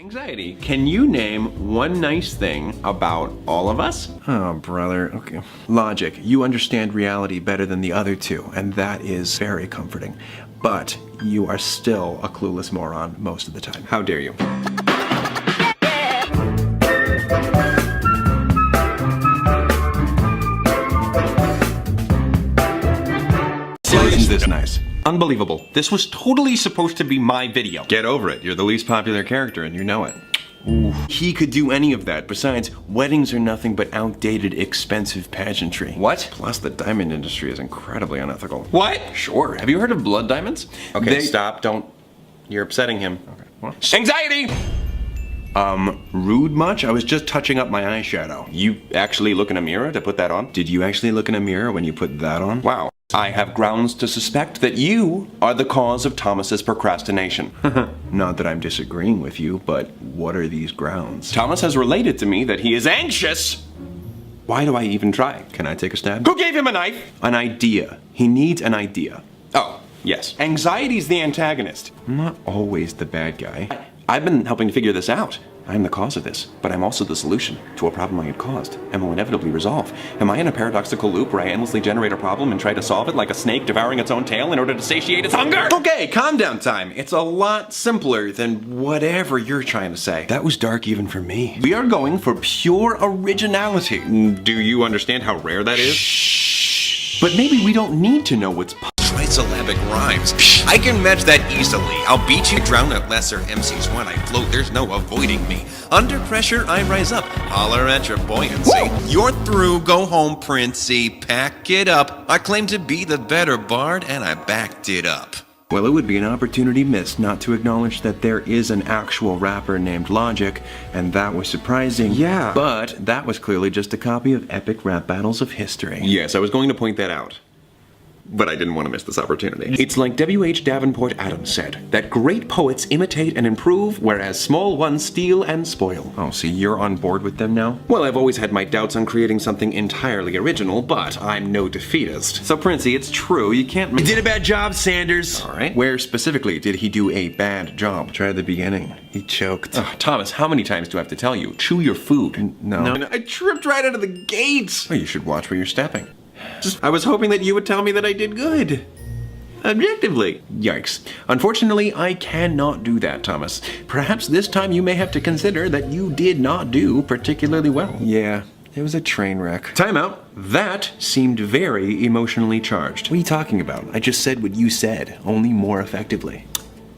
Anxiety, can you name one nice thing about all of us? Oh, brother. Okay. Logic, you understand reality better than the other two, and that is very comforting. But you are still a clueless moron most of the time. How dare you? Isn't this nice? Unbelievable. This was totally supposed to be my video. Get over it. You're the least popular character, and you know it. Ooh. He could do any of that. Besides, weddings are nothing but outdated, expensive pageantry. What? Plus, the diamond industry is incredibly unethical. What? Sure. Have you heard of blood diamonds? Okay, stop. Don't. You're upsetting him. Okay. What? Anxiety! Rude much? I was just touching up my eyeshadow. You actually look in a mirror to put that on? Did you actually look in a mirror when you put that on? Wow. I have grounds to suspect that you are the cause of Thomas's procrastination. Not that I'm disagreeing with you, but what are these grounds? Thomas has related to me that he is anxious. Why do I even try? Can I take a stab? Who gave him a knife? An idea. He needs an idea. Oh, yes. Anxiety's the antagonist. I'm not always the bad guy. I've been helping to figure this out. I'm the cause of this, but I'm also the solution to a problem I had caused and will inevitably resolve. Am I in a paradoxical loop where I endlessly generate a problem and try to solve it like a snake devouring its own tail in order to satiate its hunger? Okay, calm down, time. It's a lot simpler than whatever you're trying to say. That was dark even for me. We are going for pure originality. Do you understand how rare that is? Shh. But maybe we don't need to know what's Syllabic rhymes. I can match that easily. I'll beat you, drown at lesser MCs. When I float, there's no avoiding me. Under pressure, I rise up. Holler at your buoyancy. Woo! You're through. Go home, Princey. Pack it up. I claim to be the better bard, and I backed it up. Well, it would be an opportunity missed not to acknowledge that there is an actual rapper named Logic, and that was surprising. Yeah. But that was clearly just a copy of epic rap battles of history. Yes, I was going to point that out. But I didn't want to miss this opportunity. It's like W.H. Davenport Adams said, that great poets imitate and improve, whereas small ones steal and spoil. Oh, so you're on board with them now? Well, I've always had my doubts on creating something entirely original, but I'm no defeatist. So, Princey, it's true, you can't You did a bad job, Sanders! Alright. Where specifically did he do a bad job? Try the beginning. He choked. Thomas, how many times do I have to tell you? Chew your food. No. I tripped right out of the gates! Oh, you should watch where you're stepping. I was hoping that you would tell me that I did good. Objectively. Yikes. Unfortunately, I cannot do that, Thomas. Perhaps this time you may have to consider that you did not do particularly well. Yeah, it was a train wreck. Time out. That seemed very emotionally charged. What are you talking about? I just said what you said, only more effectively.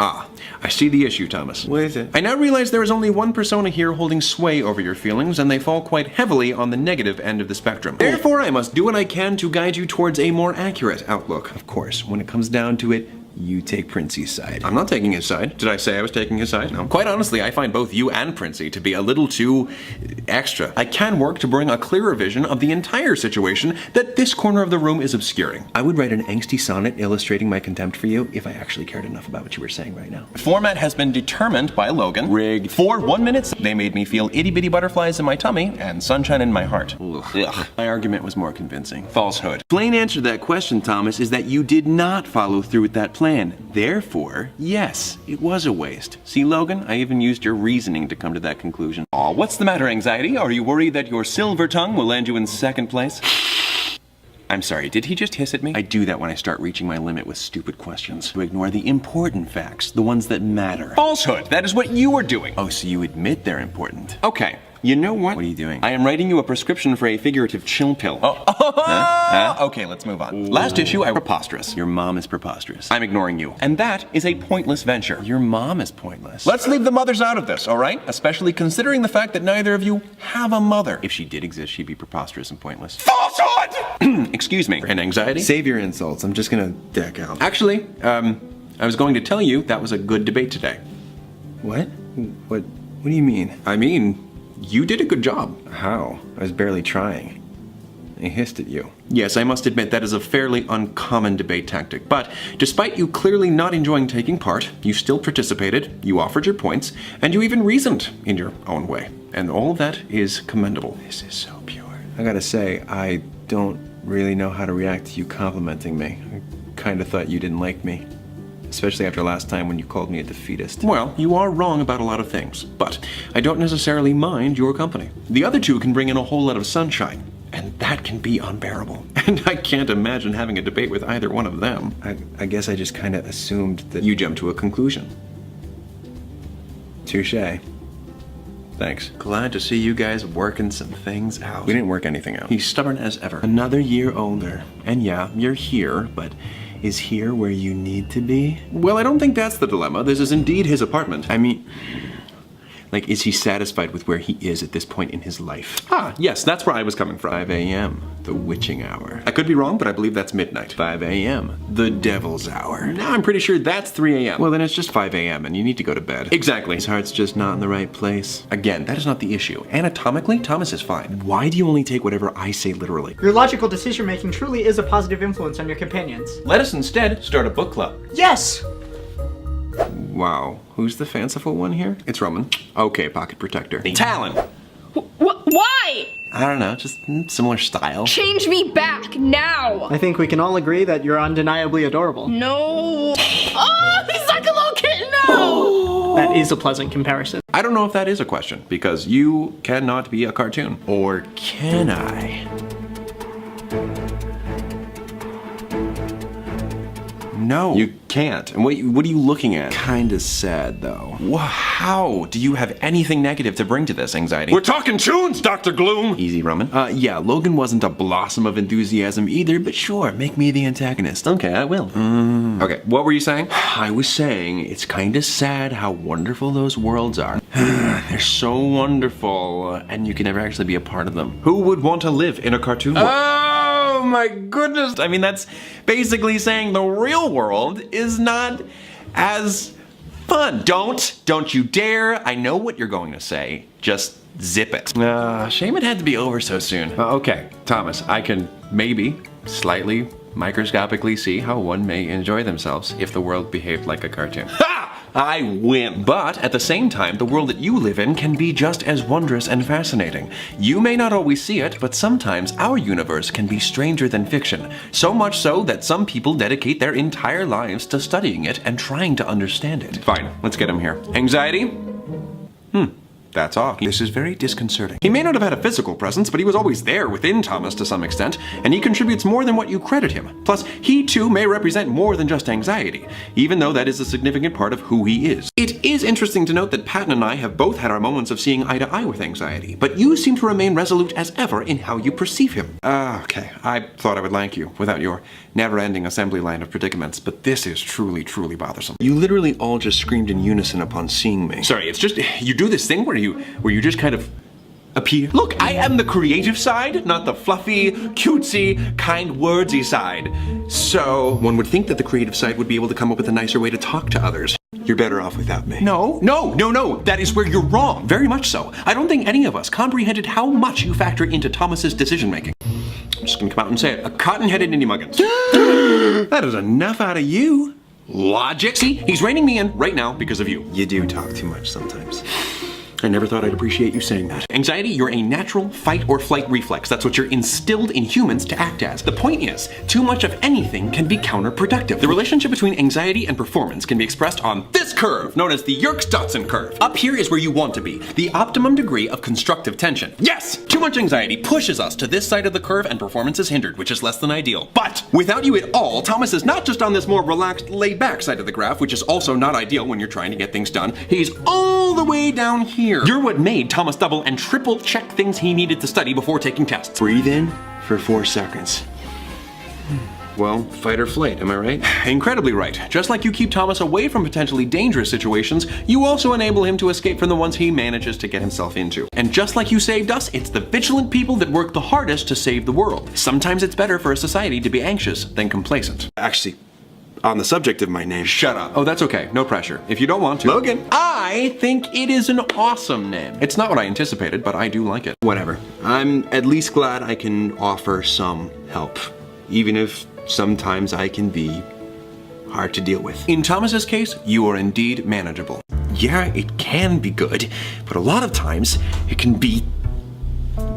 Ah, I see the issue, Thomas. What is it? I now realize there is only one persona here holding sway over your feelings, and they fall quite heavily on the negative end of the spectrum. Therefore, I must do what I can to guide you towards a more accurate outlook. Of course, when it comes down to it, you take Princey's side. I'm not taking his side. Did I say I was taking his side? No. Quite honestly, I find both you and Princey to be a little too extra. I can work to bring a clearer vision of the entire situation that this corner of the room is obscuring. I would write an angsty sonnet illustrating my contempt for you if I actually cared enough about what you were saying right now. Format has been determined by Logan. Rigged. For 1 minute, they made me feel itty-bitty butterflies in my tummy and sunshine in my heart. Ugh. My argument was more convincing. Falsehood. Plain answer to that question, Thomas, is that you did not follow through with that plan. Therefore, yes, it was a waste. See, Logan, I even used your reasoning to come to that conclusion. Aw, what's the matter, Anxiety? Are you worried that your silver tongue will land you in second place? I'm sorry, did he just hiss at me? I do that when I start reaching my limit with stupid questions. To ignore the important facts, the ones that matter. Falsehood! That is what you were doing! Oh, so you admit they're important. Okay. You know what? What are you doing? I am writing you a prescription for a figurative chill pill. Okay, let's move on. Last issue, I preposterous. Your mom is preposterous. I'm ignoring you. And that is a pointless venture. Your mom is pointless. Let's leave the mothers out of this, all right? Especially considering the fact that neither of you have a mother. If she did exist, she'd be preposterous and pointless. Falsehood! Excuse me. And Anxiety? Save your insults. I'm just gonna deck out. Actually, I was going to tell you that was a good debate today. What? What do you mean? I mean, you did a good job. How? I was barely trying. I hissed at you. Yes, I must admit that is a fairly uncommon debate tactic, but despite you clearly not enjoying taking part, you still participated, you offered your points, and you even reasoned in your own way. And all of that is commendable. This is so pure. I gotta say, I don't really know how to react to you complimenting me. I kinda thought you didn't like me. especially after last time when you called me a defeatist. Well, you are wrong about a lot of things, but I don't necessarily mind your company. The other two can bring in a whole lot of sunshine, and that can be unbearable. And I can't imagine having a debate with either one of them. I guess I just kind of assumed that You jumped to a conclusion. Touché. Thanks. Glad to see you guys working some things out. We didn't work anything out. He's stubborn as ever. Another year older. And yeah, you're here, but is here where you need to be? Well, I don't think that's the dilemma. This is indeed his apartment. I mean, like, is he satisfied with where he is at this point in his life? Ah, yes, that's where I was coming from. 5 a.m., the witching hour. I could be wrong, but I believe that's midnight. 5 a.m., the devil's hour. Now I'm pretty sure that's 3 a.m. Well, then it's just 5 a.m. and you need to go to bed. Exactly. His heart's just not in the right place. Again, that is not the issue. Anatomically, Thomas is fine. Why do you only take whatever I say literally? Your logical decision making truly is a positive influence on your companions. Let us instead start a book club. Yes! Wow, who's the fanciful one here? It's Roman. Okay, pocket protector. Talon! Why? I don't know, just similar style. Change me back now. I think we can all agree that you're undeniably adorable. No. Oh, he's like a little kitten now. That is a pleasant comparison. I don't know if that is a question, because you cannot be a cartoon. Or can I? No. You can't. And what are you looking at? Kinda sad, though. How do you have anything negative to bring to this, Anxiety? We're talking tunes, Dr. Gloom! Easy, Roman. Yeah, Logan wasn't a blossom of enthusiasm either, but sure, make me the antagonist. Okay, I will. Okay, what were you saying? I was saying, it's kinda sad how wonderful those worlds are. They're so wonderful, and you can never actually be a part of them. Who would want to live in a cartoon world? Oh my goodness! I mean, that's basically saying the real world is not as fun. Don't you dare! I know what you're going to say. Just zip it. Shame it had to be over so soon. Okay, Thomas, I can maybe slightly microscopically see how one may enjoy themselves if the world behaved like a cartoon. Ha! I win. But at the same time, the world that you live in can be just as wondrous and fascinating. You may not always see it, but sometimes our universe can be stranger than fiction. So much so that some people dedicate their entire lives to studying it and trying to understand it. Fine, let's get him here. Anxiety? That's odd. This is very disconcerting. He may not have had a physical presence, but he was always there within Thomas to some extent, and he contributes more than what you credit him. Plus, he too may represent more than just anxiety, even though that is a significant part of who he is. It is interesting to note that Patton and I have both had our moments of seeing eye to eye with anxiety, but you seem to remain resolute as ever in how you perceive him. Okay, I thought I would like you without your never-ending assembly line of predicaments, but this is truly, truly bothersome. You literally all just screamed in unison upon seeing me. Sorry, it's just, you do this thing where you just kind of appear. Look, I am the creative side, not the fluffy, cutesy, kind wordsy side. So, one would think that the creative side would be able to come up with a nicer way to talk to others. You're better off without me. No, that is where you're wrong. Very much so. I don't think any of us comprehended how much you factor into Thomas's decision-making. I'm just gonna come out and say it. A cotton-headed indie muggins. That is enough out of you. Logic. See, he's reining me in right now because of you. You do talk too much sometimes. I never thought I'd appreciate you saying that. Anxiety, you're a natural fight or flight reflex. That's what you're instilled in humans to act as. The point is, too much of anything can be counterproductive. The relationship between anxiety and performance can be expressed on this curve, known as the Yerkes-Dodson curve. Up here is where you want to be, the optimum degree of constructive tension. Yes! Too much anxiety pushes us to this side of the curve and performance is hindered, which is less than ideal. But without you at all, Thomas is not just on this more relaxed, laid-back side of the graph, which is also not ideal when you're trying to get things done. He's all the way down here. You're what made Thomas double and triple check things he needed to study before taking tests. Breathe in for 4 seconds. Well, fight or flight, am I right? Incredibly right. Just like you keep Thomas away from potentially dangerous situations, you also enable him to escape from the ones he manages to get himself into. And just like you saved us, it's the vigilant people that work the hardest to save the world. Sometimes it's better for a society to be anxious than complacent. Actually, on the subject of my name. Shut up. Oh, that's okay. No pressure. If you don't want to. Logan. I think it is an awesome name. It's not what I anticipated, but I do like it. Whatever. I'm at least glad I can offer some help, even if sometimes I can be hard to deal with. In Thomas's case, you are indeed manageable. Yeah, it can be good, but a lot of times it can be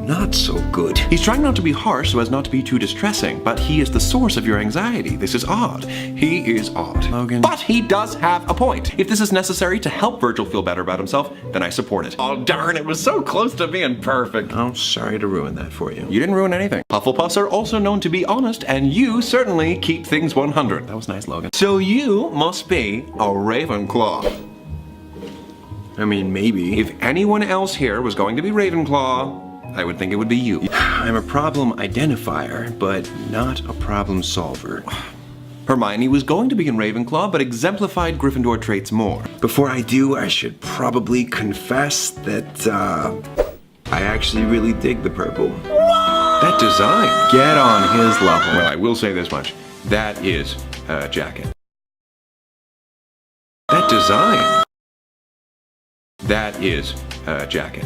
not so good. He's trying not to be harsh so as not to be too distressing, but he is the source of your anxiety. This is odd. He is odd. Logan. But he does have a point. If this is necessary to help Virgil feel better about himself, then I support it. Oh darn, it was so close to being perfect. Oh, sorry to ruin that for you. You didn't ruin anything. Hufflepuffs are also known to be honest, and you certainly keep things 100. That was nice, Logan. So you must be a Ravenclaw. I mean, maybe. If anyone else here was going to be Ravenclaw, I would think it would be you. I'm a problem identifier, but not a problem solver. Hermione was going to be in Ravenclaw, but exemplified Gryffindor traits more. Before I do, I should probably confess that, I actually really dig the purple. That design. Get on his level. Well, I will say this much. That is a jacket. That design. That is a jacket.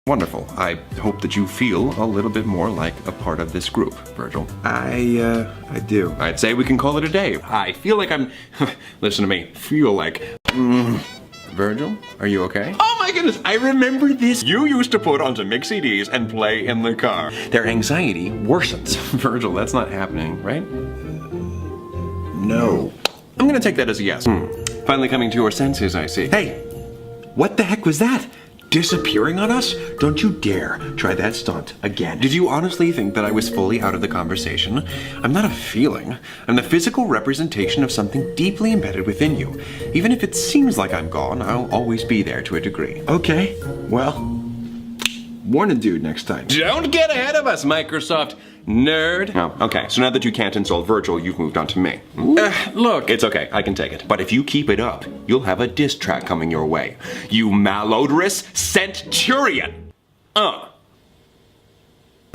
Wonderful. I hope that you feel a little bit more like a part of this group, Virgil. I do. I'd say we can call it a day. I feel like I'm... Listen to me. Feel like... Virgil, are you okay? Oh my goodness, I remember this. You used to put onto mix CDs and play in the car. Their anxiety worsens. Virgil, that's not happening, right? No. I'm gonna take that as a yes. Finally coming to your senses, I see. Hey, what the heck was that? Disappearing on us? Don't you dare try that stunt again. Did you honestly think that I was fully out of the conversation? I'm not a feeling. I'm the physical representation of something deeply embedded within you. Even if it seems like I'm gone, I'll always be there to a degree. Okay, well, warn a dude next time. Don't get ahead of us, Microsoft nerd. Oh, okay, so now that you can't insult Virgil, you've moved on to me. Look, it's okay, I can take it. But if you keep it up, you'll have a diss track coming your way. You malodorous centurion!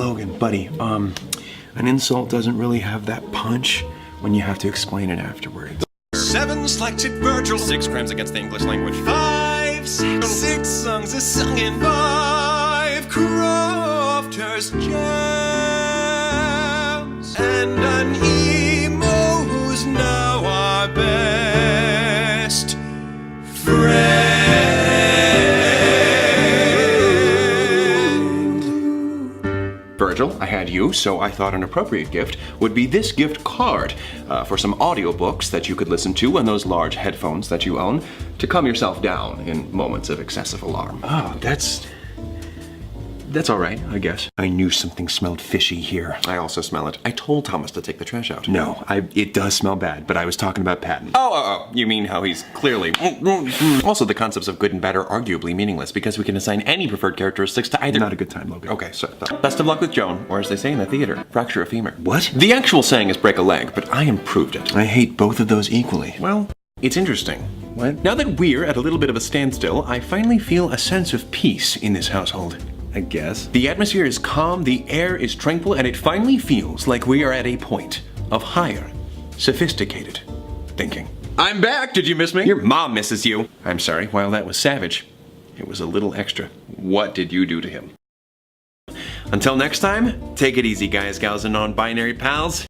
Logan, buddy, an insult doesn't really have that punch when you have to explain it afterwards. 7 selected Virgil, 6 crimes against the English language, 5 6 songs are sung in 5 crofters gems, and an emo who's now our best friend. Virgil, I had you, so I thought an appropriate gift would be this gift card for some audiobooks that you could listen to on those large headphones that you own to calm yourself down in moments of excessive alarm. Oh, that's all right, I guess. I knew something smelled fishy here. I also smell it. I told Thomas to take the trash out. No, it does smell bad, but I was talking about Patton. Oh, you mean how he's clearly... Also, the concepts of good and bad are arguably meaningless because we can assign any preferred characteristics to either... Not a good time, Logan. Okay, so best of luck with Joan, or as they say in the theater, fracture a femur. What? The actual saying is break a leg, but I improved it. I hate both of those equally. Well, it's interesting. What? Now that we're at a little bit of a standstill, I finally feel a sense of peace in this household. I guess. The atmosphere is calm, the air is tranquil, and it finally feels like we are at a point of higher, sophisticated thinking. I'm back! Did you miss me? Your mom misses you. I'm sorry, while that was savage, it was a little extra. What did you do to him? Until next time, take it easy, guys, gals, and non-binary pals.